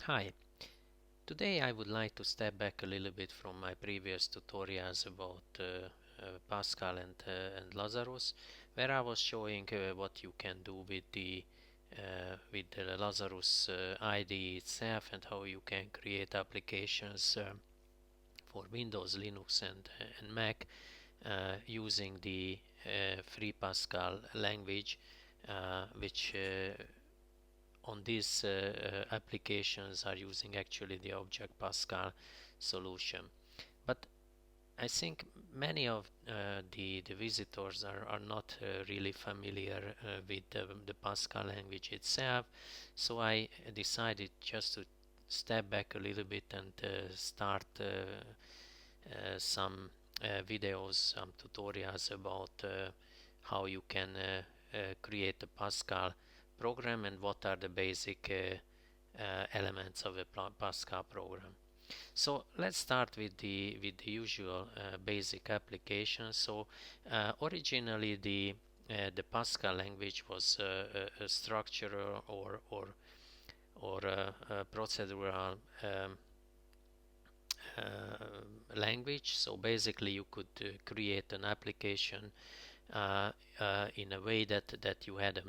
Hi, today I would like to step back a little bit from my previous tutorials about Pascal and Lazarus, where I was showing what you can do with the Lazarus IDE itself and how you can create applications for Windows, Linux, and Mac using the free Pascal language, which on these applications are using actually the Object Pascal solution. But I think many of the visitors are not really familiar with the Pascal language itself, so I decided just to step back a little bit and start some videos, some tutorials about how you can create a Pascal program and what are the basic elements of a Pascal program. So let's start with the usual basic application. So originally the Pascal language was a structural or a procedural language. So basically you could create an application in a way that you had a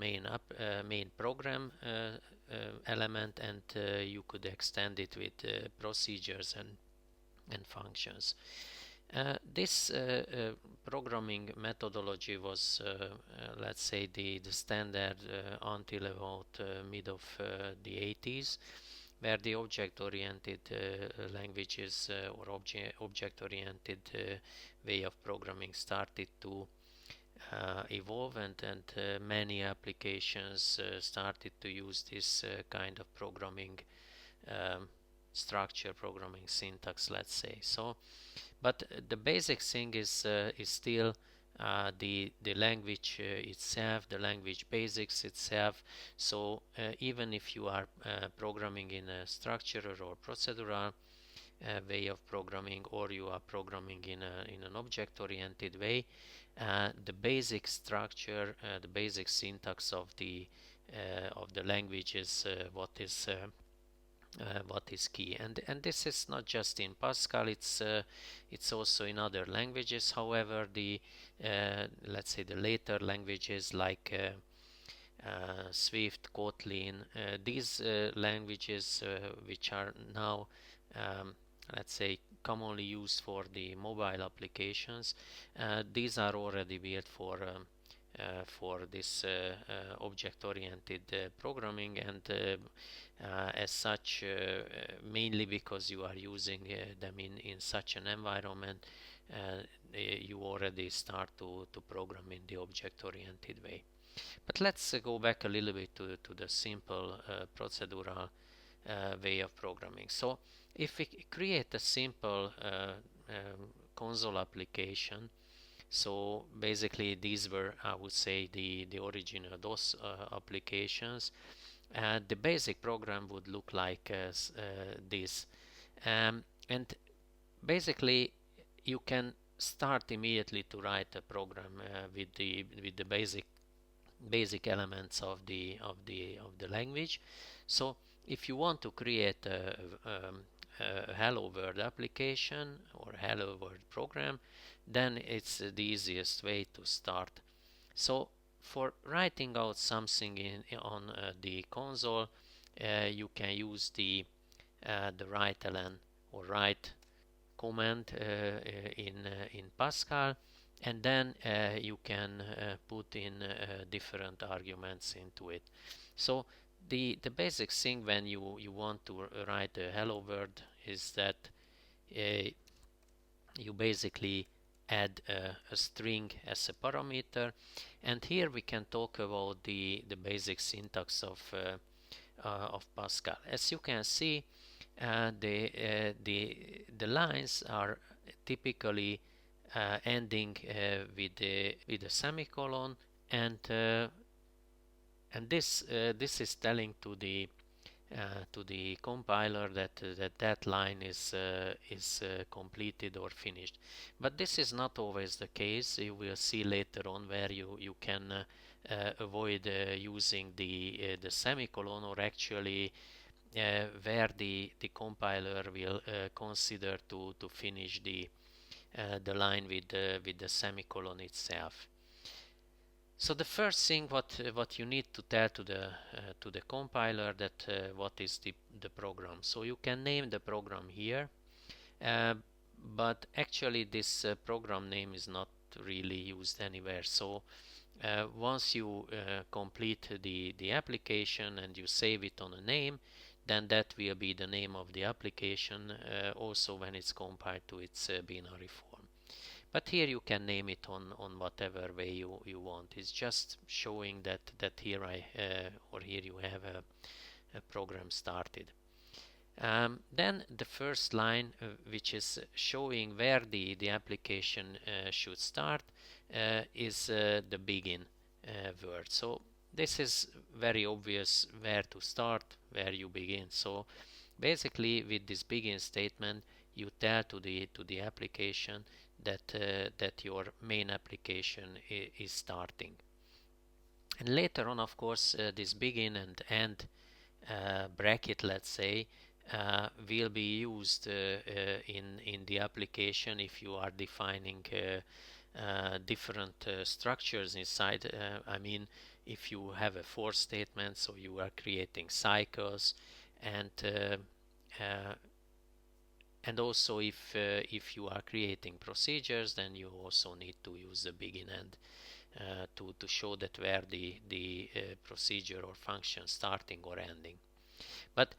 main program element, and you could extend it with procedures and functions. This programming methodology was, let's say, the standard until about mid of the 80s, where the object-oriented languages or object-oriented way of programming started to evolve, and many applications started to use this kind of programming um, structure, programming syntax, let's say. So, but the basic thing is still the language itself, the language basics itself. So even if you are programming in a structural or procedural way of programming, or you are programming in an object-oriented way, the basic structure, the basic syntax of the language is what is key, and this is not just in Pascal, it's also in other languages. However, the let's say the later languages like Swift, Kotlin, these languages which are now let's say commonly used for the mobile applications, these are already built for this object-oriented programming, and as such, mainly because you are using them in such an environment, you already start to program in the object-oriented way. But let's go back a little bit to the simple procedural way of programming. So if we create a simple console application, so basically these were, I would say, the original DOS applications, and the basic program would look like this. And basically you can start immediately to write a program with the basic elements of the language. So if you want to create a Hello World application or Hello World program, then it's the easiest way to start. So for writing out something on the console, you can use the write-ln or write command in Pascal, and then you can put in different arguments into it. So the basic thing when you want to write a hello world is that you basically add a string as a parameter, and here we can talk about the basic syntax of Pascal. As you can see, the lines are typically ending with a semicolon, and this is telling to the compiler that line is completed or finished. But this is not always the case. You will see later on where you can avoid using the semicolon, or actually where the compiler will consider to finish the line with the semicolon itself. So the first thing what you need to tell to the compiler that what is the program. So you can name the program here, uh, but actually this program name is not really used anywhere. So once you complete the application and you save it on a name, then that will be the name of the application also when it's compiled to its binary form. But here you can name it on whatever way you want. It's just showing that here or here you have a program started. Then the first line, which is showing where the application should start, is the begin word. So this is very obvious where to start, where you begin. So basically, with this begin statement, you tell to the application that your main application is starting. And later on, of course, this begin and end bracket, let's say, will be used in the application if you are defining different structures inside. I mean, if you have a for statement, so you are creating cycles, and uh, and also if you are creating procedures, then you also need to use the begin end to show that where the procedure or function starting or ending. But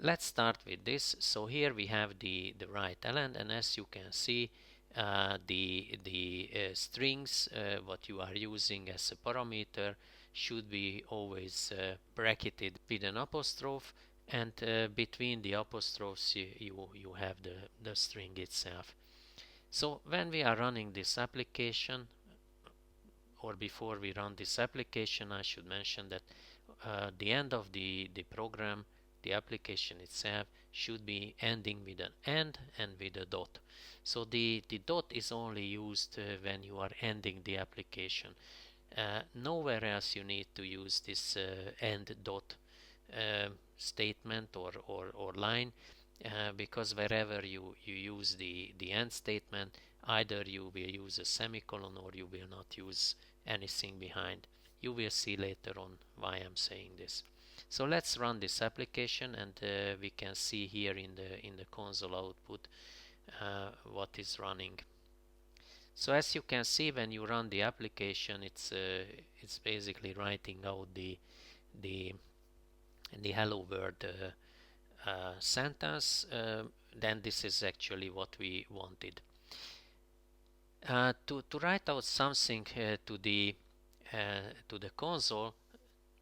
let's start with this. So here we have the right element, and as you can see, the strings what you are using as a parameter should be always bracketed with an apostrophe, and between the apostrophes you have the string itself. So when we are running this application, or before we run this application, I should mention that the end of the program, the application itself, should be ending with an end and with a dot. So the dot is only used when you are ending the application. Nowhere else you need to use this end dot statement or line, because wherever you use the end statement, either you will use a semicolon or you will not use anything behind. You will see later on why I'm saying this. So let's run this application, and we can see here in the console output what is running. So as you can see, when you run the application, it's basically writing out the hello world sentence. Then this is actually what we wanted. To write out something to the console,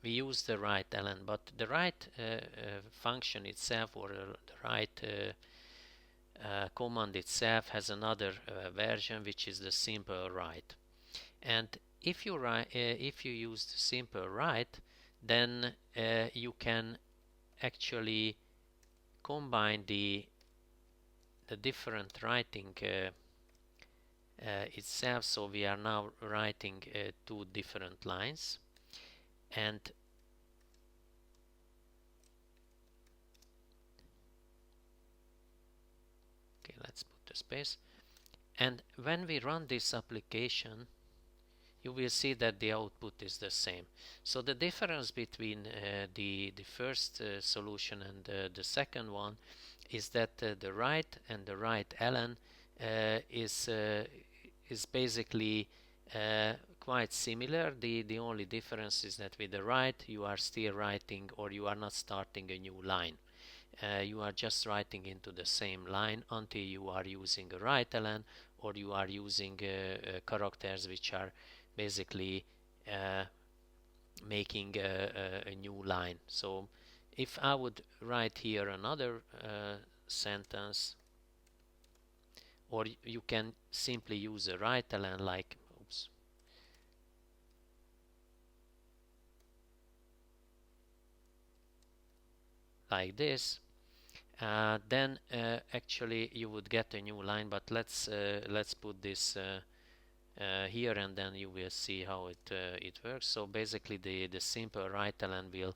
we use the write ln, but the write function itself, or the write command itself, has another version, which is the simple write. And if you use the simple write, then you can actually combine the different writing itself. So we are now writing two different lines, and okay, let's put the space. And when we run this application, you will see that the output is the same. So the difference between the first solution and the second one is that the write and the write ln is basically quite similar. The only difference is that with the write you are still writing, or you are not starting a new line. You are just writing into the same line until you are using a write ln, or you are using characters which are basically making a new line. So if I would write here another sentence, or you can simply use a write ln like like this, then actually you would get a new line. But let's put this here, and then you will see how it works. So basically the simple write ln will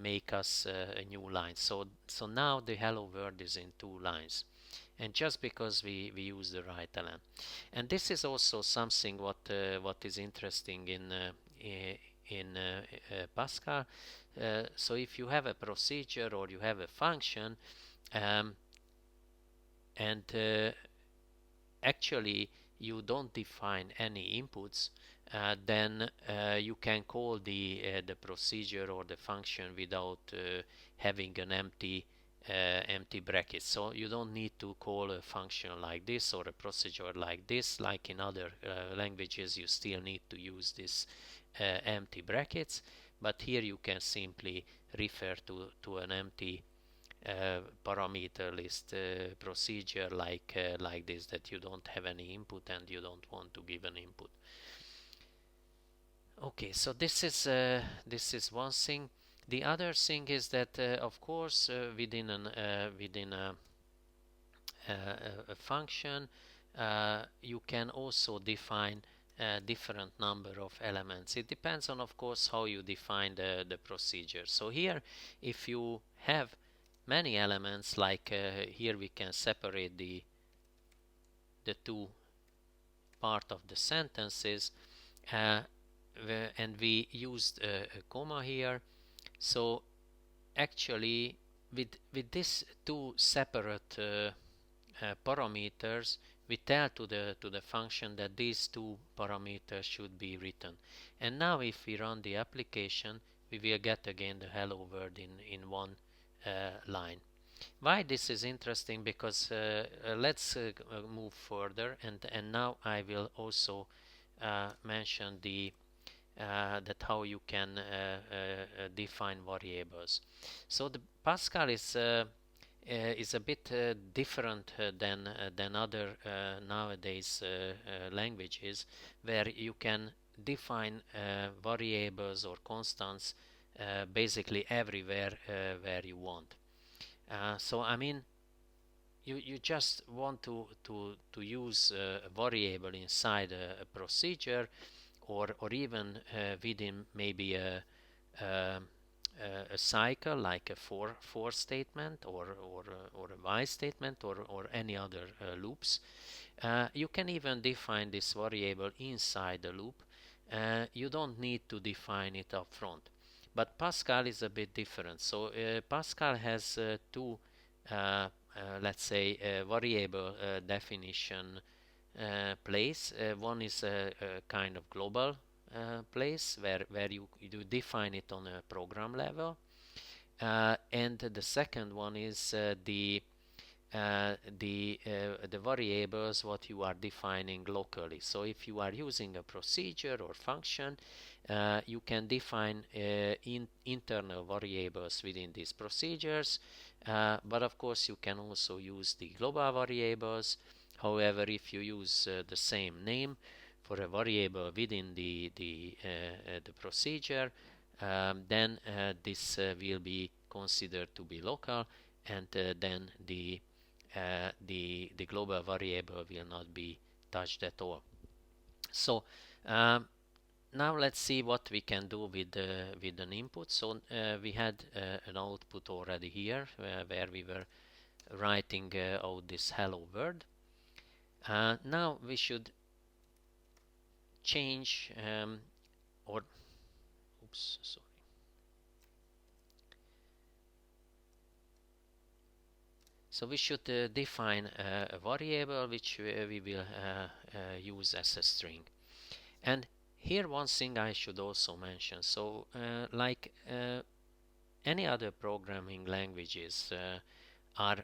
make us a new line. So now the hello world is in two lines, and just because we use the right element. And this is also something what is interesting in Pascal. So if you have a procedure or you have a function, um, and actually you don't define any inputs, then you can call the procedure or the function without having an empty bracket. So you don't need to call a function like this or a procedure like this. Like in other languages, you still need to use this empty brackets, but here you can simply refer to an empty parameter list procedure like this, that you don't have any input and you don't want to give an input. Okay, so this is one thing. The other thing is that of course within a function you can also define a different number of elements. It depends on, of course, how you define the procedure. So here, if you have many elements, like here we can separate the two part of the sentences, uh, and we used a comma here. So actually with these two separate parameters, we tell to the function that these two parameters should be written. And now if we run the application, we will get again the hello world in one line. Why this is interesting? Because let's move further, and now I will also mention that how you can define variables. So the Pascal is a bit different than other nowadays languages, where you can define variables or constants basically everywhere where you want. So I mean, you just want to use a variable inside a procedure, or even within maybe a cycle, like a for statement, or a while statement, or any other loops. You can even define this variable inside the loop. You don't need to define it up front. But Pascal is a bit different. So Pascal has two, let's say, variable definition place. One is a kind of global place where you define it on a program level, and the second one is the variables what you are defining locally. So if you are using a procedure or function, you can define internal variables within these procedures, but of course you can also use the global variables. However, if you use the same name for a variable within the procedure, then this will be considered to be local, and then the global variable will not be touched at all. So now let's see what we can do with an input. So we had an output already here where we were writing out this hello world. Now we should change or oops, sorry. So we should define a variable which we will use as a string. And here one thing I should also mention. So like any other programming languages are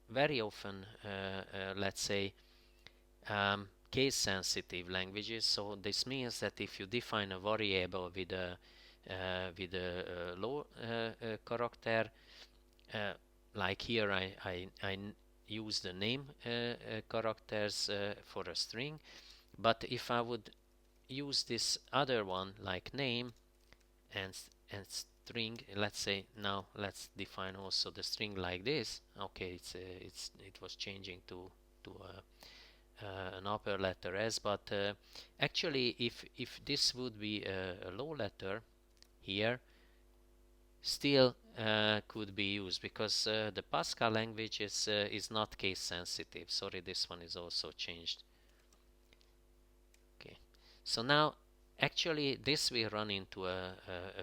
very often, let's say, case sensitive languages. So this means that if you define a variable with a low character, like here I use the name characters for a string, but if I would use this other one like name and string, let's say, now let's define also the string like this. Okay, it was changing to an upper letter S, but actually if this would be a low letter here, still could be used, because the Pascal language is not case sensitive. Sorry, this one is also changed. Okay, so now actually this will run into a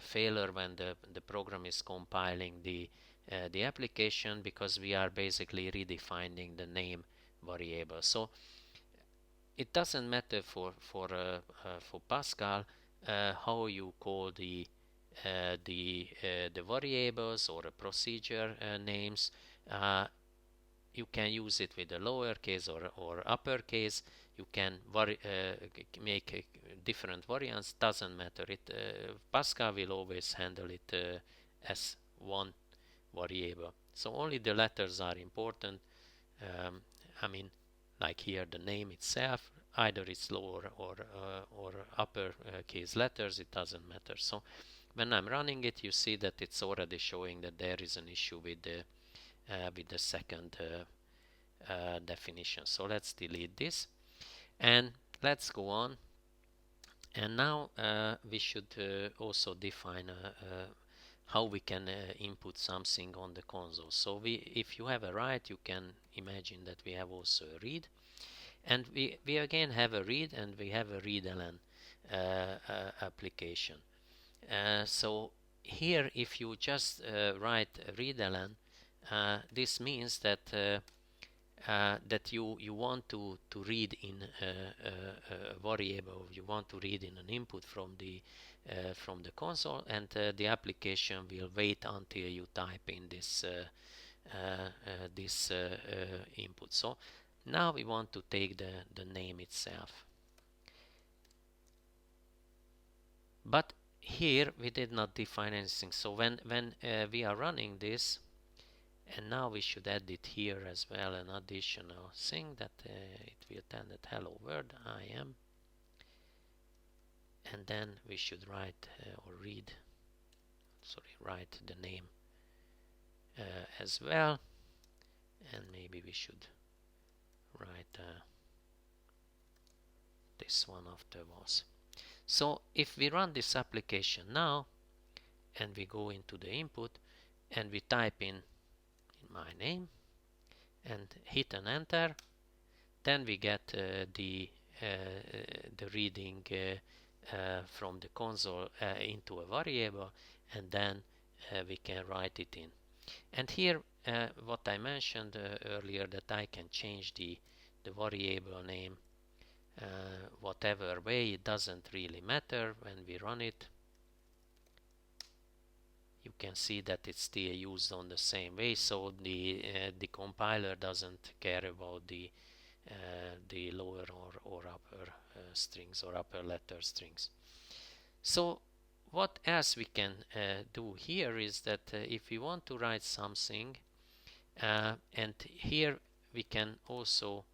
failure when the program is compiling the application, because we are basically redefining the name variable. So it doesn't matter for Pascal how you call the variables or a procedure names. You can use it with a lowercase or uppercase. You can make different variants. Doesn't matter. Pascal will always handle it as one variable. So only the letters are important. Um, I mean, like here, the name itself, either it's lower or upper case letters. It doesn't matter. So when I'm running it, you see that it's already showing that there is an issue with the second definition. So let's delete this and let's go on. And now we should also define how we can input something on the console. So if you have a write, you can imagine that we have also a read, and we again have a read, and we have a readln application. So here, if you just write readln, this means that you want to read in a variable, you want to read in an input from the console, and the application will wait until you type in this input. So now we want to take the name itself, but here we did not define anything. So when we are running this, and now we should add it here as well, an additional thing that it will tell that hello world I am, and then we should write write the name as well, and maybe we should write this one afterwards. So if we run this application now and we go into the input and we type in my name and hit an enter, then we get the reading from the console into a variable, and then we can write it in. And here what I mentioned earlier, that I can change the variable name whatever way. It doesn't really matter. When we run it, you can see that it's still used on the same way, so the compiler doesn't care about the lower or upper strings or upper letter strings. So what else we can do here is that if we want to write something, and here we can also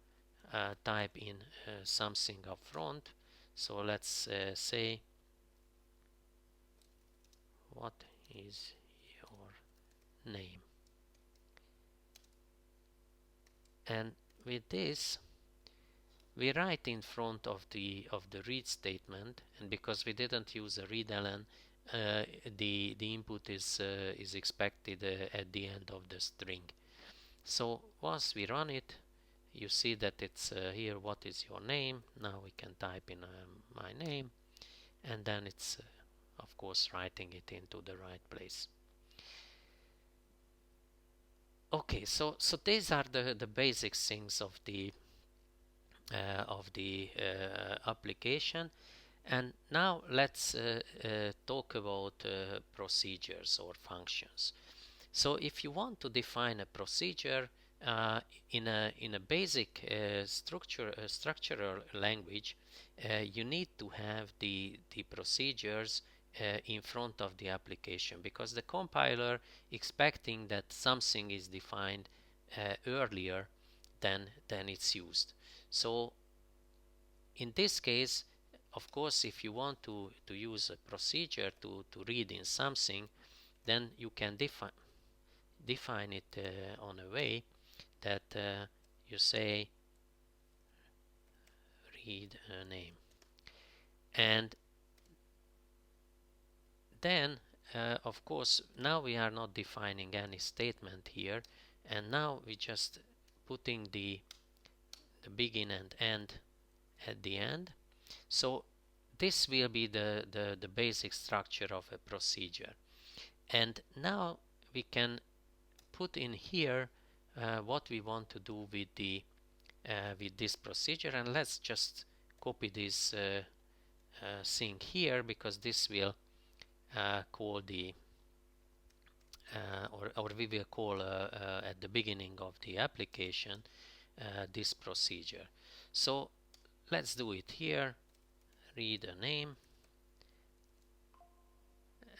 type in something up front. So let's say, what is your name? And with this we write in front of the read statement, and because we didn't use a readln, the input is expected at the end of the string. So once we run it, you see that it's here, what is your name? Now we can type in my name, and then it's of course writing it into the right place. Okay, so these are the basic things of the application. And now let's talk about procedures or functions. So if you want to define a procedure in a basic structural language, you need to have the procedures in front of the application, because the compiler expecting that something is defined earlier than it's used. So in this case, of course, if you want to use a procedure to read in something, then you can define it on a way that you say read a name, and then of course, now we are not defining any statement here, and now we just putting the begin and end at the end. So this will be the basic structure of a procedure. And now we can put in here what we want to do with this procedure, and let's just copy this thing here, because this will call the or we will call at the beginning of the application this procedure. So let's do it here. Read a name,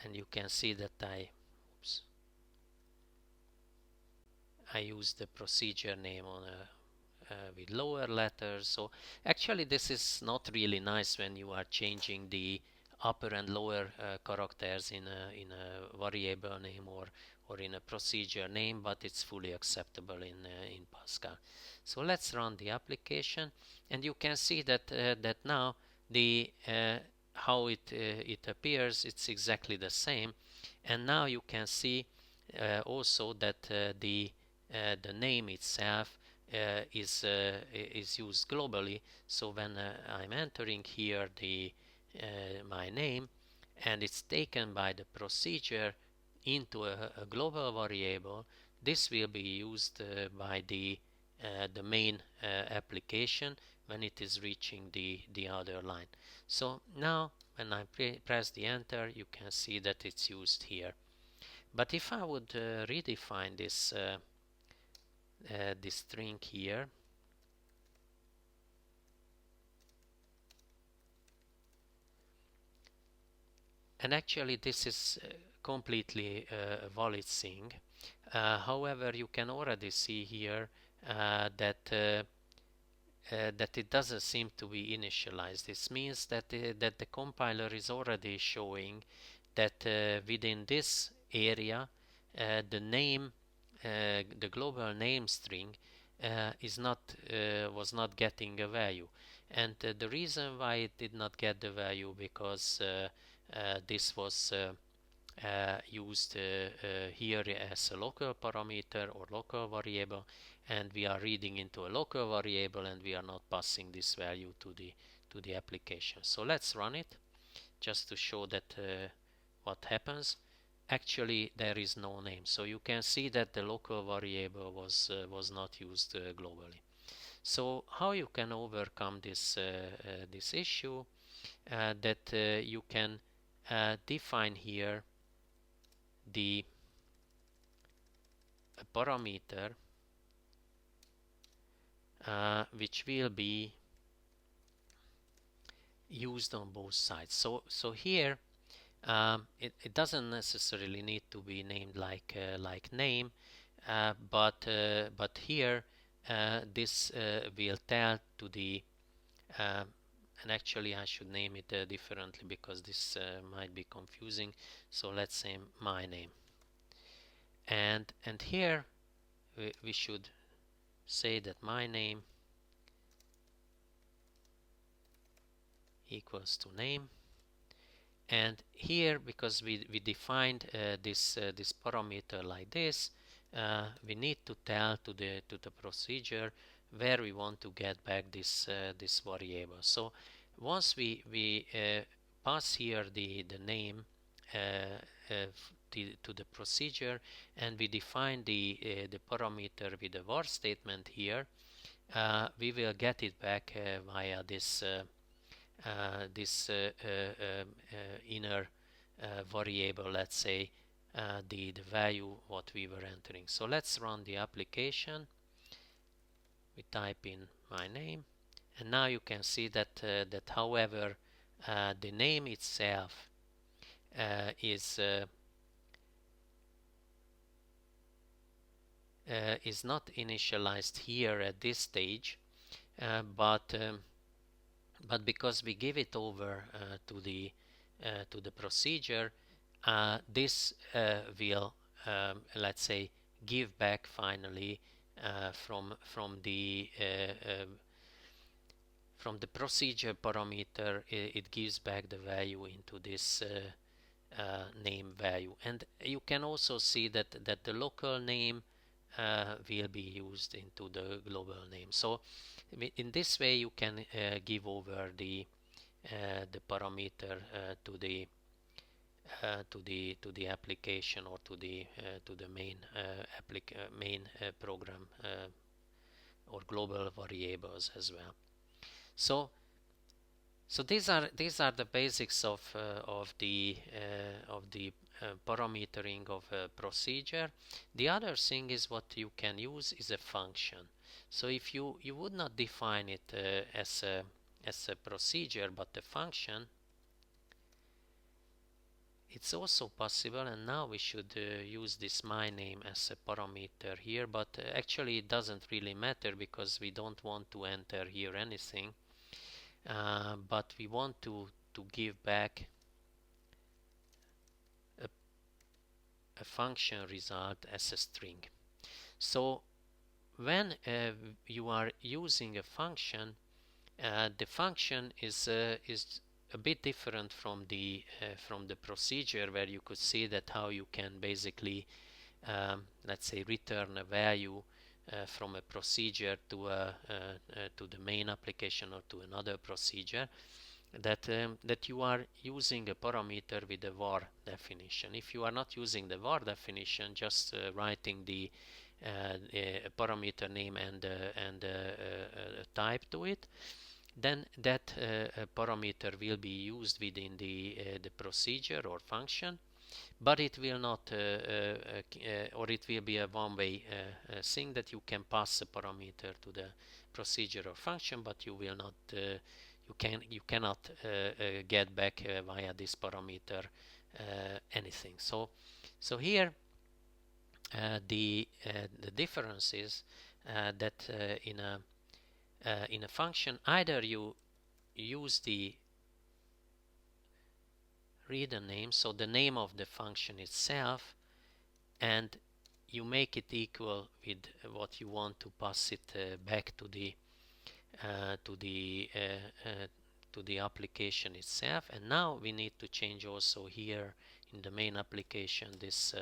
and you can see that I use the procedure name on with lower letters. So actually this is not really nice when you are changing the upper and lower characters in a variable name or in a procedure name, but it's fully acceptable in Pascal. So let's run the application, and you can see that now the how it appears, it's exactly the same. And now you can see also that the name itself is used globally. So when I'm entering here my name, and it's taken by the procedure into a global variable, this will be used by the main application when it is reaching the other line. So now when I press the enter, you can see that it's used here. But if I would redefine this string here, and actually this is completely a valid thing. However, you can already see here that it doesn't seem to be initialized. This means that the compiler is already showing that within this area the name, the global name string was not getting a value. And the reason why it did not get the value, because this was used here as a local parameter or local variable, and we are reading into a local variable, and we are not passing this value to the application. So let's run it just to show that what happens. Actually there is no name, so you can see that the local variable was not used globally. So how you can overcome this issue, that you can define here the parameter which will be used on both sides. So here it doesn't necessarily need to be named like name, but here this will tell to the and actually I should name it differently, because this might be confusing. So let's say my name, and here we should say that my name equals to name. And here, because we defined this parameter like this, we need to tell to the procedure where we want to get back this variable. So once we pass here the name to the procedure, and we define the parameter with the var statement here, we will get it back via this inner variable, let's say the value what we were entering. So let's run the application. We type in my name, and now you can see that however the name itself is not initialized here at this stage, but because we give it over to the procedure, this will let's say give back finally from the procedure parameter. It gives back the value into this name value. And you can also see that the local name will be used into the global name. So in this way you can give over the parameter to the application, or to the main program, or global variables as well. So these are the basics of the parametering of a procedure. The other thing is, what you can use is a function. So if you would not define it as a procedure but a function, it's also possible. And now we should use this my name as a parameter here, but actually it doesn't really matter, because we don't want to enter here anything, but we want to give back a, a function result as a string. So when you are using a function, the function is a bit different from the procedure, where you could see that how you can basically let's say return a value from a procedure to the main application or to another procedure, that you are using a parameter with a var definition. If you are not using the var definition, just writing the parameter name and a type to it, then that parameter will be used within the procedure or function, but it will not or it will be a one-way thing, that you can pass a parameter to the procedure or function, but you will not you cannot get back via this parameter anything. So here the difference is that in a function, either you use the reader name, so the name of the function itself, and you make it equal with what you want to pass it back to the uh, to the uh, uh, to the application itself. And now we need to change also here in the main application this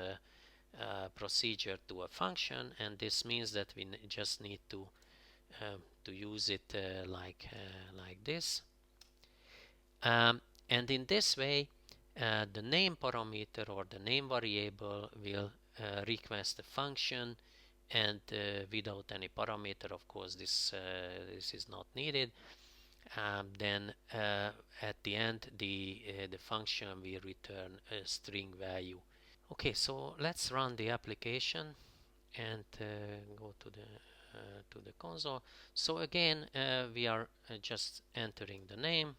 procedure to a function, and this means that we just need to use it like this. And in this way, the name parameter or the name variable will request a function, and without any parameter, of course, this is not needed. Then at the end, the function will return a string value. Okay, so let's run the application and go to the console. So again, we are just entering the name,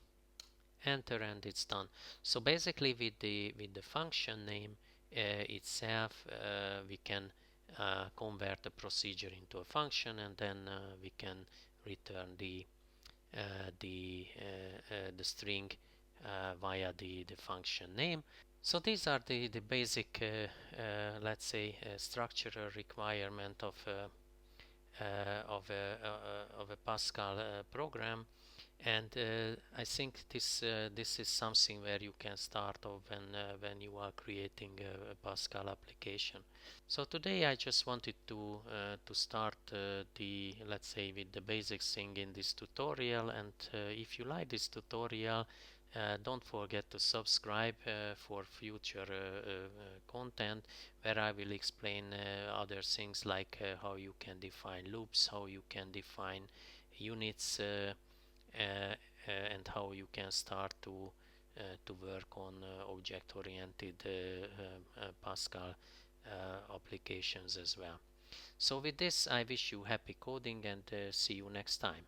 enter, and it's done. So basically with the function name itself, we can convert a procedure into a function, and then we can return the string via the function name. So these are the basic let's say structural requirement of a Pascal program. And I think this is something where you can start off when you are creating a Pascal application. So today I just wanted to start the let's say with the basic thing in this tutorial. And if you like this tutorial, don't forget to subscribe for future content, where I will explain other things like how you can define loops, how you can define units, and how you can start to work on object-oriented Pascal applications as well. So with this, I wish you happy coding, and see you next time.